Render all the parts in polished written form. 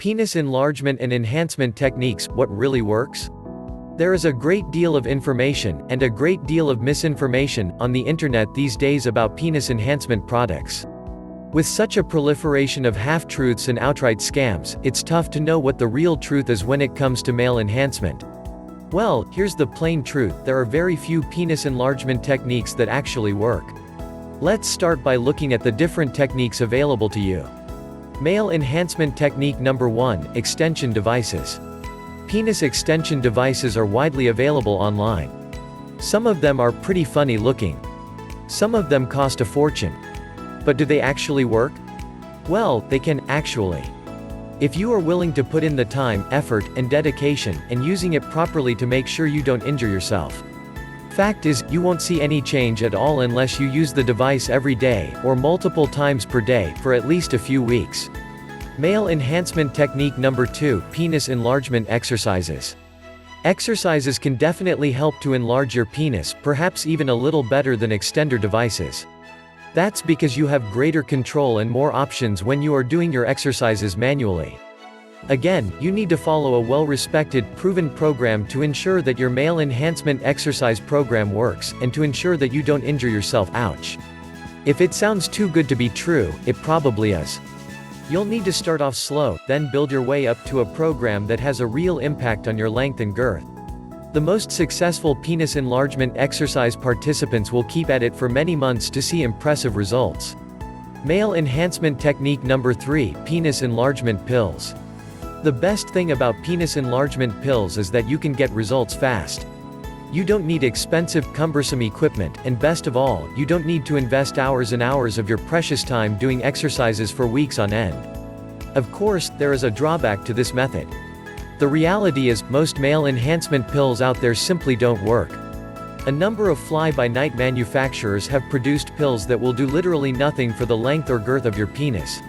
Penis enlargement and enhancement techniques, what really works? There is a great deal of information, and a great deal of misinformation, on the internet these days about penis enhancement products. With such a proliferation of half-truths and outright scams, it's tough to know what the real truth is when it comes to male enhancement. Well, here's the plain truth: there are very few penis enlargement techniques that actually work. Let's start by looking at the different techniques available to you. Male enhancement technique number 1, extension devices. Penis extension devices are widely available online. Some of them are pretty funny looking. Some of them cost a fortune. But do they actually work? Well, they can, actually. If you are willing to put in the time, effort, and dedication, and using it properly to make sure you don't injure yourself. Fact is, you won't see any change at all unless you use the device every day, or multiple times per day, for at least a few weeks. Male enhancement technique number 2, penis enlargement exercises. Exercises can definitely help to enlarge your penis, perhaps even a little better than extender devices. That's because you have greater control and more options when you are doing your exercises manually. Again, you need to follow a well-respected, proven program to ensure that your male enhancement exercise program works, and to ensure that you don't injure yourself. Ouch. If it sounds too good to be true, it probably is. You'll need to start off slow, then build your way up to a program that has a real impact on your length and girth. The most successful penis enlargement exercise participants will keep at it for many months to see impressive results. Male enhancement technique number 3, penis enlargement pills. The best thing about penis enlargement pills is that you can get results fast. You don't need expensive, cumbersome equipment, and best of all, you don't need to invest hours and hours of your precious time doing exercises for weeks on end. Of course, there is a drawback to this method. The reality is, most male enhancement pills out there simply don't work. A number of fly-by-night manufacturers have produced pills that will do literally nothing for the length or girth of your penis.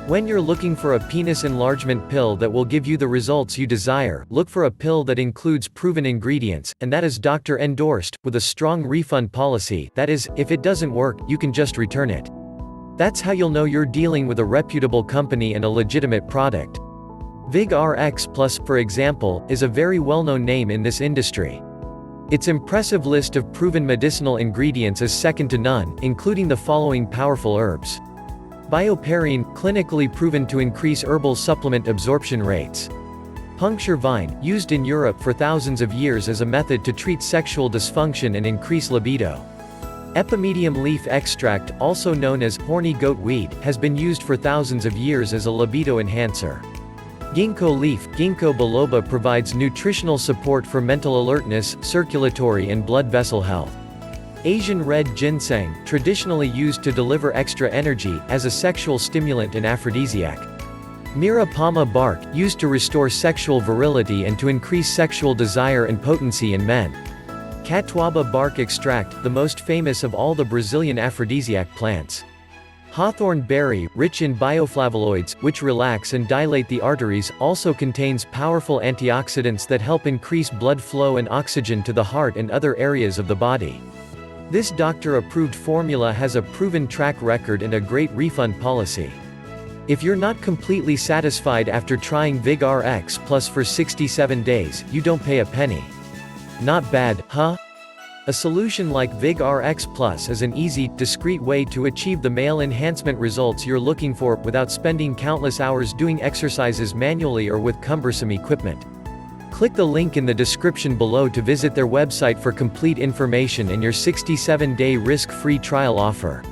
When you're looking for a penis enlargement pill that will give you the results you desire, look for a pill that includes proven ingredients, and that is doctor endorsed, with a strong refund policy. That is, if it doesn't work, you can just return it. That's how you'll know you're dealing with a reputable company and a legitimate product. VigRx Plus, for example, is a very well-known name in this industry. Its impressive list of proven medicinal ingredients is second to none, including the following powerful herbs. Bioperine, clinically proven to increase herbal supplement absorption rates. Puncture vine, used in Europe for thousands of years as a method to treat sexual dysfunction and increase libido. Epimedium leaf extract, also known as horny goat weed, has been used for thousands of years as a libido enhancer. Ginkgo leaf, Ginkgo biloba, provides nutritional support for mental alertness, circulatory and blood vessel health. Asian red ginseng, traditionally used to deliver extra energy, as a sexual stimulant and aphrodisiac. Mirapama bark, used to restore sexual virility and to increase sexual desire and potency in men. Catuaba bark extract, the most famous of all the Brazilian aphrodisiac plants. Hawthorn berry, rich in bioflavonoids, which relax and dilate the arteries, also contains powerful antioxidants that help increase blood flow and oxygen to the heart and other areas of the body. This doctor-approved formula has a proven track record and a great refund policy. If you're not completely satisfied after trying VigRx Plus for 67 days, you don't pay a penny. Not bad, huh? A solution like VigRx Plus is an easy, discreet way to achieve the male enhancement results you're looking for, without spending countless hours doing exercises manually or with cumbersome equipment. Click the link in the description below to visit their website for complete information and your 67-day risk-free trial offer.